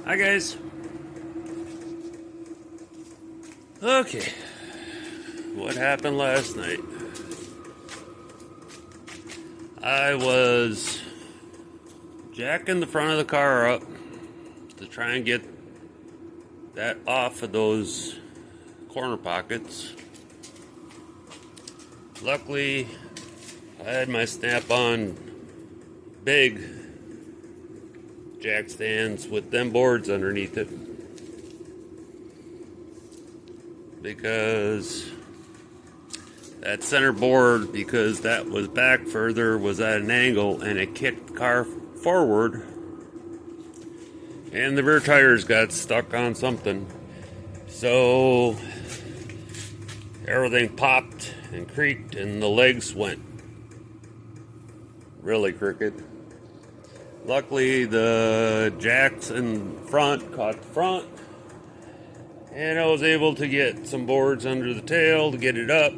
Hi guys. Okay, what happened last night? I was jacking the front of the car up to try and get that off of those corner pockets. Luckily, I had my snap-on big jack stands with them boards underneath it, because that center board, because that was back further, was at an angle and it kicked the car forward and the rear tires got stuck on something, so everything popped and creaked and the legs went really crooked. Luckily, the jacks in front caught the front, and I was able to get some boards under the tail to get it up.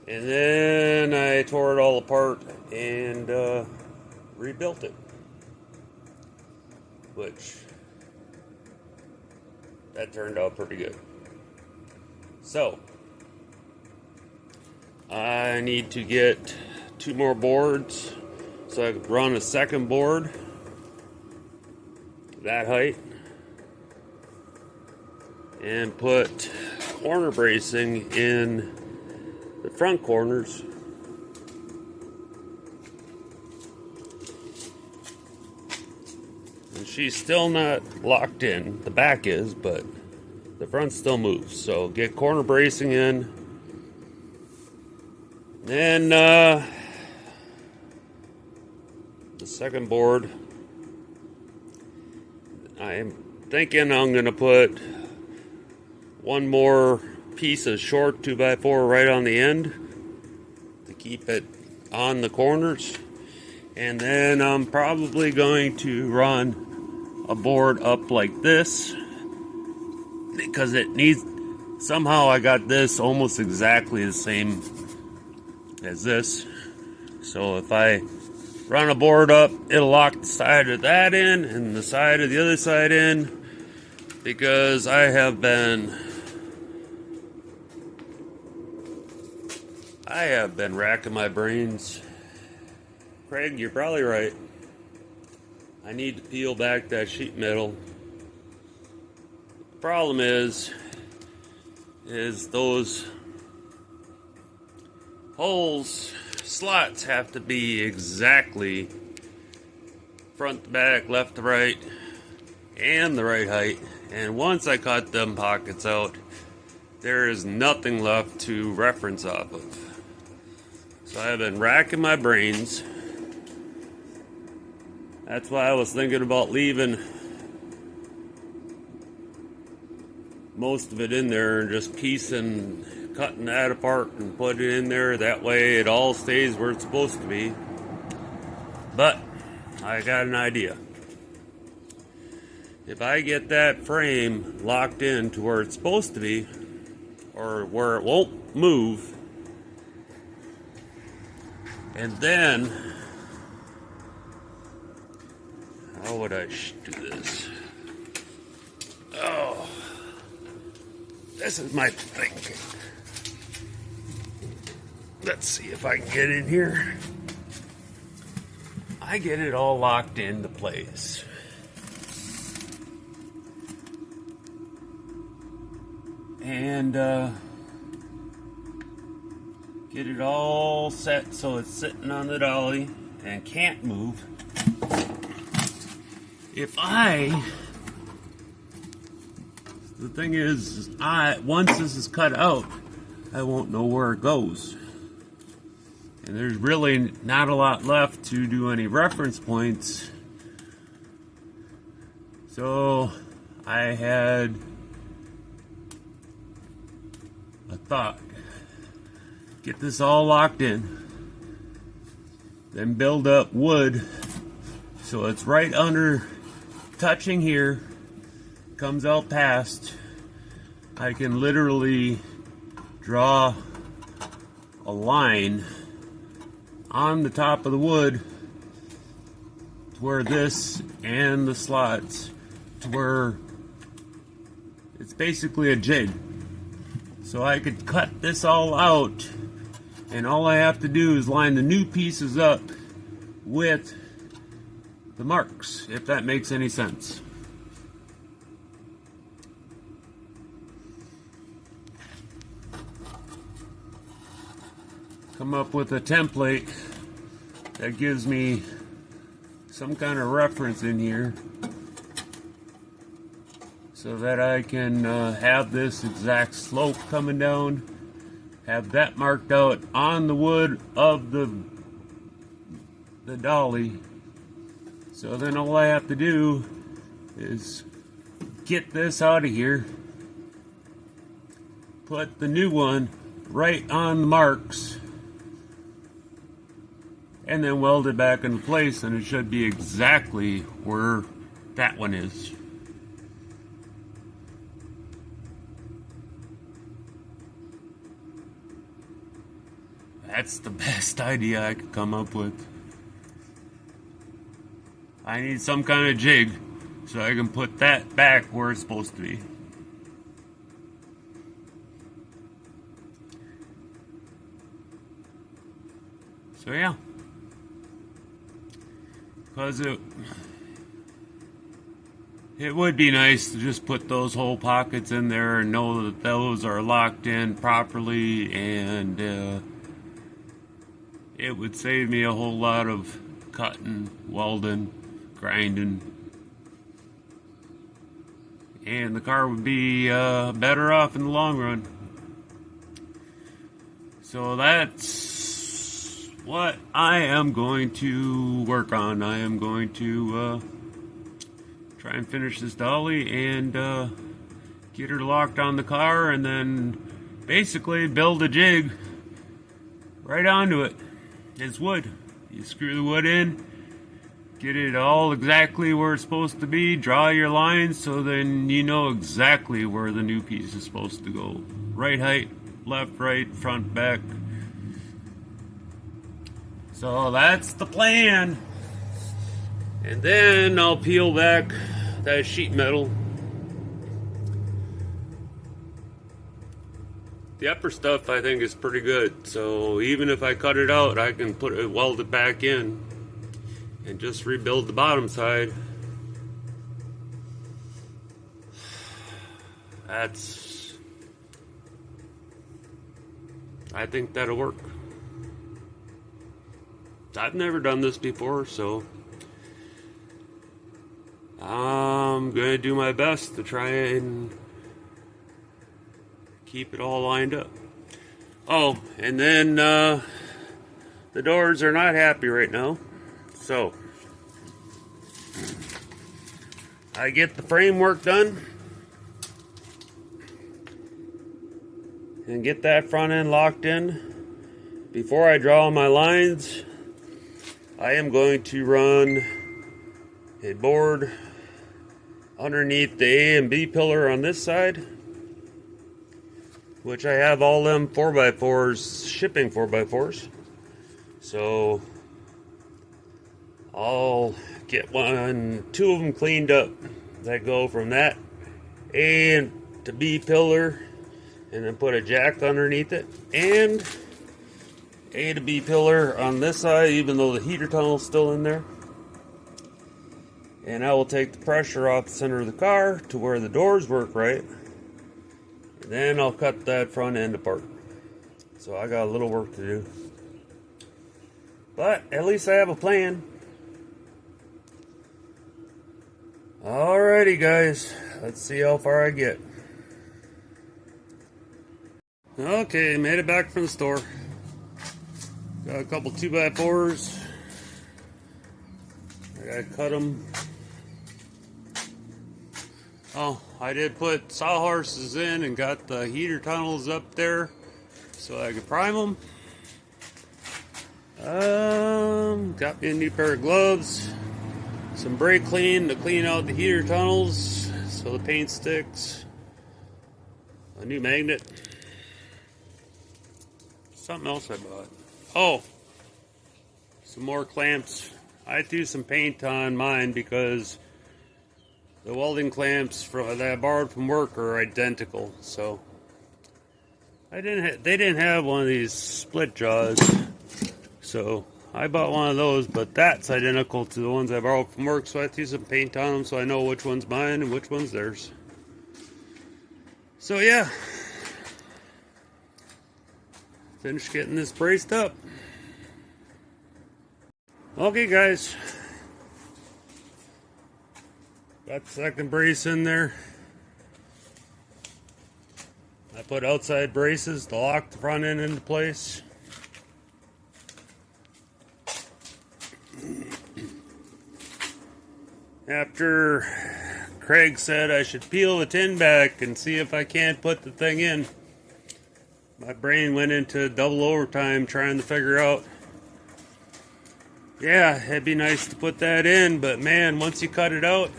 And then I tore it all apart and rebuilt it. Which, that turned out pretty good. So, I need to get 2 more boards so I could run a second board that height and put corner bracing in the front corners. And she's still not locked in. The back is, but the front still moves. So get corner bracing in. Then the second board, I'm thinking I'm going to put one more piece of short 2x4 right on the end to keep it on the corners. And then I'm probably going to run a board up like this, because it needs, somehow I got this almost exactly the same as this. So if I run a board up, it'll lock the side of that in and the side of the other side in, because I have been racking my brains. Craig, you're probably right. I need to peel back that sheet metal. The problem is those holes, slots have to be exactly front to back, left to right, and the right height. And once I cut them pockets out, there is nothing left to reference off of. So I've been racking my brains. That's why I was thinking about leaving most of it in there and just cutting that apart and put it in there. That way it all stays where it's supposed to be. But I got an idea. If I get that frame locked in to where it's supposed to be, or where it won't move, and then, how would I do this? Oh, this is my thinking. Let's see if I can get in here. I get it all locked into place. And get it all set so it's sitting on the dolly and can't move. The thing is, once this is cut out, I won't know where it goes. And there's really not a lot left to do any reference points. So I had a thought. Get this all locked in. Then build up wood so it's right under, touching here, comes out past. I can literally draw a line on the top of the wood to where this and the slots to where it's basically a jig. So I could cut this all out, and all I have to do is line the new pieces up with the marks, if that makes any sense. Come up with a template that gives me some kind of reference in here so that I can have this exact slope coming down, have that marked out on the wood of the dolly. So then all I have to do is get this out of here, put the new one right on the marks, and then weld it back into place, and it should be exactly where that one is. That's the best idea I could come up with. I need some kind of jig so I can put that back where it's supposed to be. So yeah. Because it would be nice to just put those hole pockets in there and know that those are locked in properly, and it would save me a whole lot of cutting, welding, grinding, and the car would be better off in the long run. So that's what I am going to work on. I am going to try and finish this dolly and get her locked on the car, and then basically build a jig right onto it. It's wood. You screw the wood in, get it all exactly where it's supposed to be, draw your lines so then you know exactly where the new piece is supposed to go. Right height, left, right, front, back. So that's the plan. And then I'll peel back that sheet metal. The upper stuff I think is pretty good. So even if I cut it out, I can weld it back in and just rebuild the bottom side. I think that'll work. I've never done this before, so I'm gonna do my best to try and keep it all lined up. Oh, and then the doors are not happy right now, so I get the framework done and get that front end locked in. Before I draw my lines, I am going to run a board underneath the A and B pillar on this side, which I have all them 4x4s, shipping 4x4s. So I'll get two of them cleaned up that go from that A to B pillar, and then put a jack underneath it, and A to B pillar on this side, even though the heater tunnel's still in there. And I will take the pressure off the center of the car to where the doors work right. And then I'll cut that front end apart. So I got a little work to do. But at least I have a plan. Alrighty guys, let's see how far I get. Okay, made it back from the store. Got a couple 2x4s. I gotta cut them. Oh, I did put sawhorses in and got the heater tunnels up there so I could prime them. Got me a new pair of gloves, some brake clean to clean out the heater tunnels so the paint sticks, a new magnet, something else I bought. Oh, some more clamps I threw some paint on mine because the welding clamps that I borrowed from work are identical. So they didn't have one of these split jaws, so I bought one of those, but that's identical to the ones I borrowed from work, so I threw some paint on them so I know which one's mine and which one's theirs. So yeah, finished getting this braced up. Okay guys, got the second brace in there. I put outside braces to lock the front end into place. After Craig said I should peel the tin back and see if I can't put the thing in, my brain went into double overtime trying to figure out, yeah, it'd be nice to put that in, but man, once you cut it out,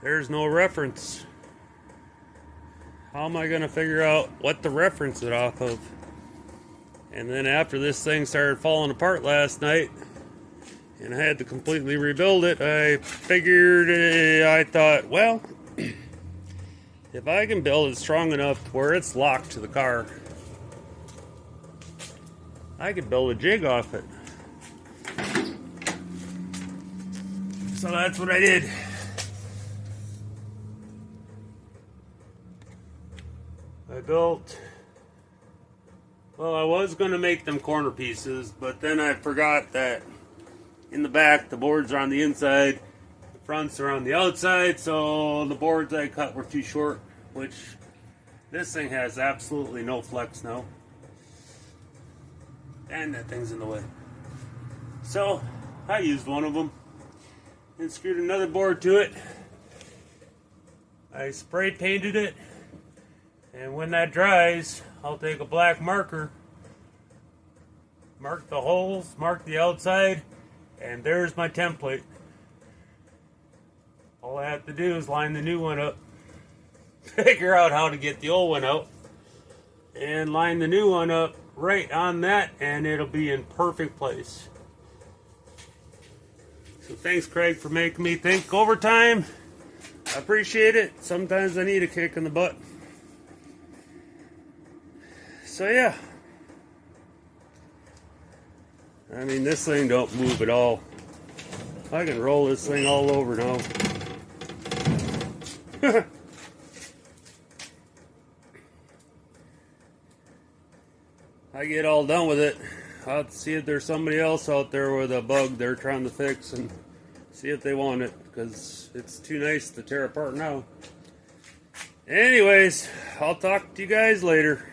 there's no reference. How am I going to figure out what to reference it off of? And then after this thing started falling apart last night, and I had to completely rebuild it, I thought, well, if I can build it strong enough to where it's locked to the car, I could build a jig off it. So that's what I did. I built, well, I was going to make them corner pieces, but then I forgot that in the back the boards are on the inside, the fronts are on the outside, so the boards I cut were too short, which this thing has absolutely no flex now. And that thing's in the way. So I used one of them and screwed another board to it. I spray painted it, and when that dries, I'll take a black marker, mark the holes, mark the outside, and there's my template. All I have to do is line the new one up, figure out how to get the old one out, and line the new one up right on that, and it'll be in perfect place. So thanks, Craig, for making me think overtime. I appreciate it. Sometimes I need a kick in the butt. So yeah, I mean, this thing don't move at all. I can roll this thing all over now. I get all done with it, I'll have to see if there's somebody else out there with a bug they're trying to fix and see if they want it, because it's too nice to tear apart now. Anyways, I'll talk to you guys later.